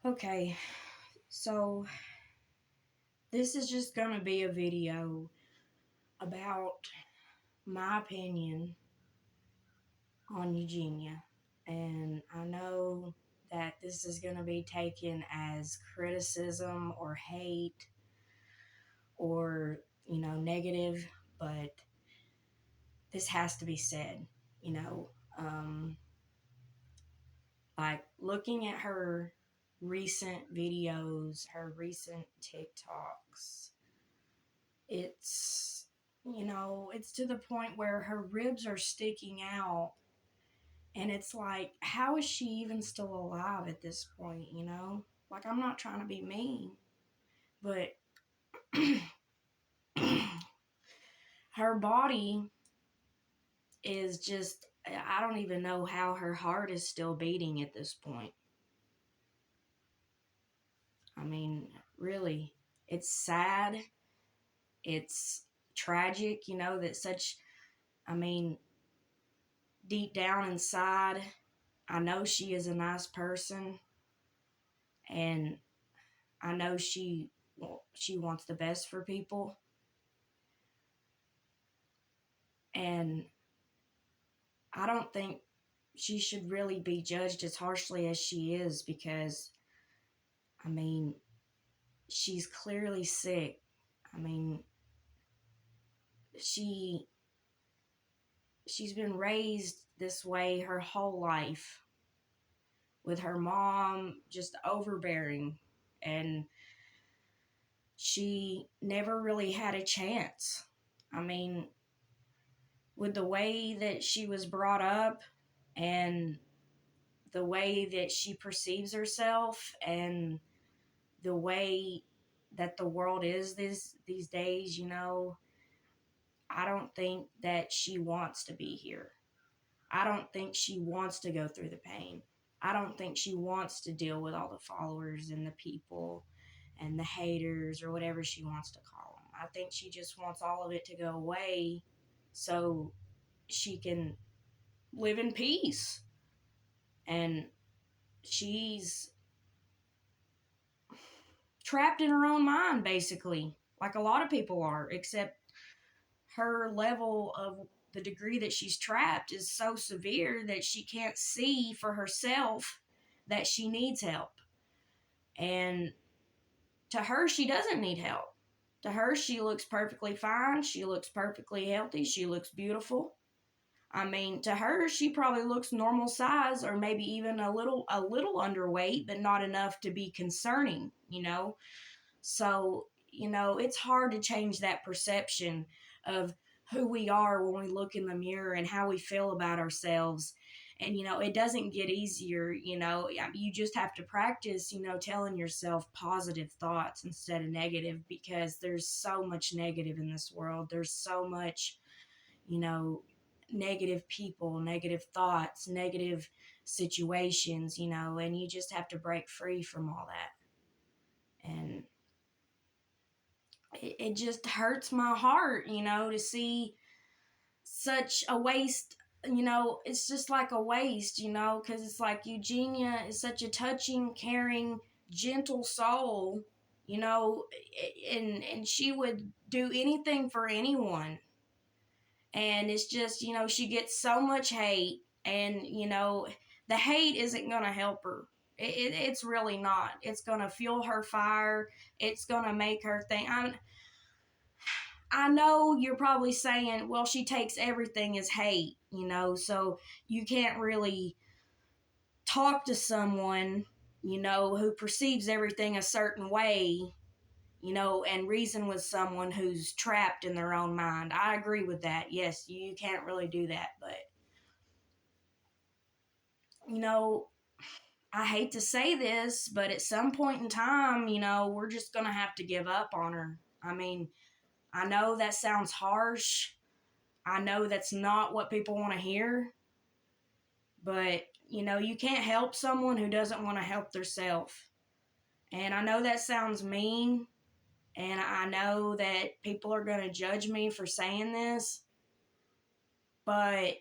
Okay, so this is just going to be a video about my opinion on Eugenia. And I know that this is going to be taken as criticism or hate or, negative, but this has to be said, you know. Um, like looking at her recent videos, her recent TikToks, it's to the point where her ribs are sticking out, and it's like, how is she even still alive at this point? Like, I'm not trying to be mean, but her body is just, I don't even know how her heart is still beating at this point. I mean, really, it's sad, it's tragic, that I mean, deep down inside, I know she is a nice person, and I know she wants the best for people, and I don't think she should really be judged as harshly as she is, because I mean, she's clearly sick. I mean, she she's been raised this way her whole life, with her mom just overbearing, and she never really had a chance. I mean, with the way that she was brought up and the way that she perceives herself and the way that the world is these days, I don't think that she wants to be here. I don't think she wants to go through the pain. I don't think she wants to deal with all the followers and the people and the haters, or whatever she wants to call them. I think she just wants all of it to go away so she can live in peace. And she's trapped in her own mind, basically, like a lot of people are, except her level of the degree that she's trapped is so severe that she can't see for herself that she needs help. And to her, she doesn't need help. To her, she looks perfectly fine. She looks perfectly healthy. She looks beautiful. I mean, to her, she probably looks normal size, or maybe even a little underweight, but not enough to be concerning. So, it's hard to change that perception of who we are when we look in the mirror and how we feel about ourselves. And, it doesn't get easier. You just have to practice, telling yourself positive thoughts instead of negative, because there's so much negative in this world. There's so much, you know, negative people, negative thoughts, negative situations, and you just have to break free from all that. And it just hurts my heart, to see such a waste. It's just like a waste, because it's like Eugenia is such a touching, caring, gentle soul, and she would do anything for anyone. And it's just, she gets so much hate, and, the hate isn't going to help her. It's really not. It's going to fuel her fire. It's going to make her think. I know you're probably saying, well, she takes everything as hate, so you can't really talk to someone, who perceives everything a certain way, and reason with someone who's trapped in their own mind. I agree with that. Yes, you can't really do that, but, I hate to say this, but at some point in time, we're just going to have to give up on her. I mean, I know that sounds harsh. I know that's not what people want to hear, but, you can't help someone who doesn't want to help themselves. And I know that sounds mean, and I know that people are going to judge me for saying this, but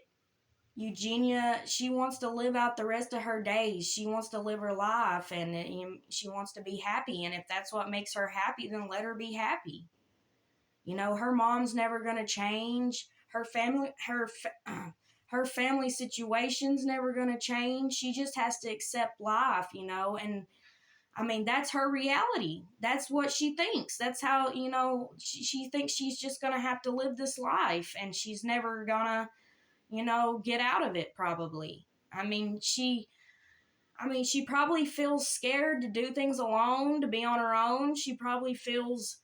Eugenia, she wants to live out the rest of her days. She wants to live her life, and she wants to be happy. And if that's what makes her happy, then let her be happy. Her mom's never going to change. Her family situation's never going to change. She just has to accept life, and I mean, that's her reality. That's what she thinks. That's how, she thinks she's just going to have to live this life, and she's never going to, get out of it probably. She probably feels scared to do things alone, to be on her own. She probably feels,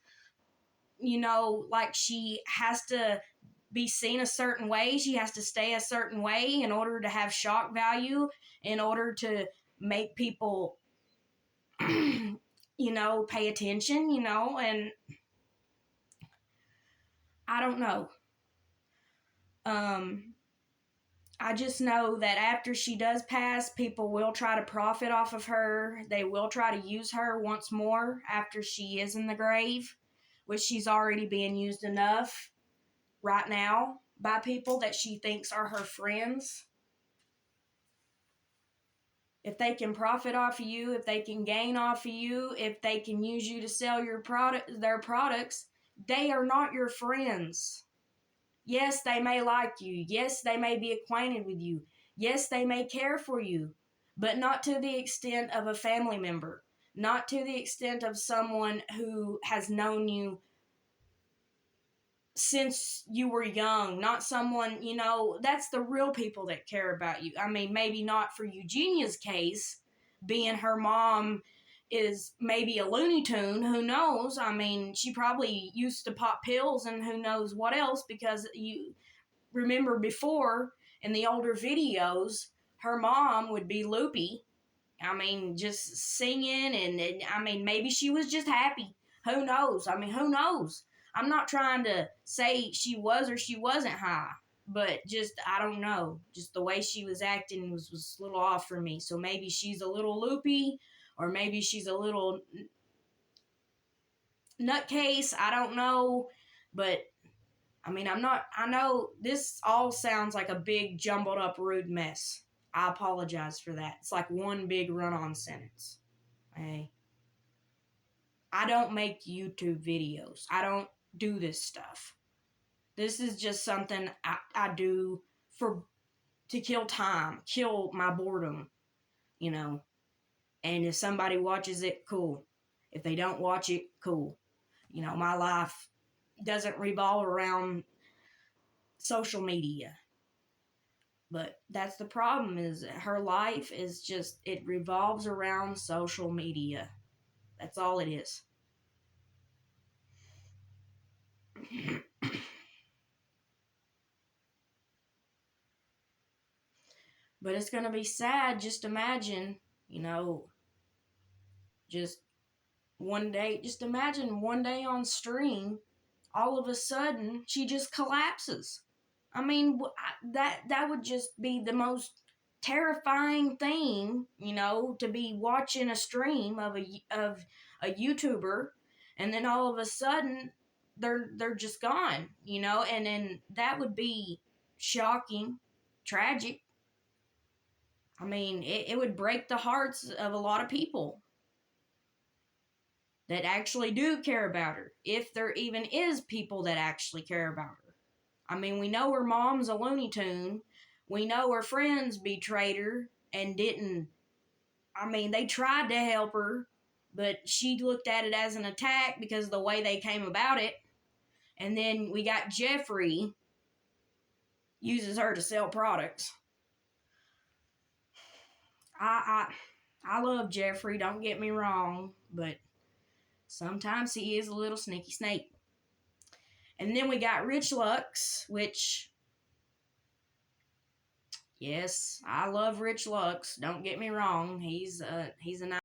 like she has to be seen a certain way. She has to stay a certain way in order to have shock value, in order to make people, pay attention, and I don't know. I just know that after she does pass, people will try to profit off of her. They will try to use her once more after she is in the grave, which she's already being used enough right now by people that she thinks are her friends. If they can profit off of you, if they can gain off of you, if they can use you to sell their products, they are not your friends. Yes, they may like you. Yes, they may be acquainted with you. Yes, they may care for you, but not to the extent of a family member, not to the extent of someone who has known you since you were young, not someone, that's the real people that care about you. I mean, maybe not for Eugenia's case, being her mom is maybe a Looney Tune, who knows? I mean, she probably used to pop pills and who knows what else, because you remember before in the older videos, her mom would be loopy. I mean, just singing, and I mean, maybe she was just happy. Who knows? I mean, who knows? I'm not trying to say she was or she wasn't high, but just, I don't know. Just the way she was acting was a little off for me. So maybe she's a little loopy, or maybe she's a little nutcase. I don't know. But, I mean, I know this all sounds like a big, jumbled up, rude mess. I apologize for that. It's like one big run-on sentence. Hey, I don't make YouTube videos. I don't do this stuff. This is just something I do to kill time, kill my boredom, And if somebody watches it, cool. If they don't watch it, cool. My life doesn't revolve around social media. But that's the problem, is her life is just, it revolves around social media. That's all it is. But it's going to be sad. Just imagine, just just imagine one day on stream, all of a sudden, she just collapses. I mean, that would just be the most terrifying thing, to be watching a stream of a YouTuber, and then all of a sudden they're just gone, and then that would be shocking, tragic. I mean, it would break the hearts of a lot of people that actually do care about her, if there even is people that actually care about her. I mean, we know her mom's a Looney Tune. We know her friends betrayed her and didn't. I mean, they tried to help her, but she looked at it as an attack because of the way they came about it. And then we got Jeffrey, uses her to sell products. I love Jeffrey, don't get me wrong, but sometimes he is a little sneaky snake. And then we got Rich Lux, which, yes, I love Rich Lux. Don't get me wrong. He's a nice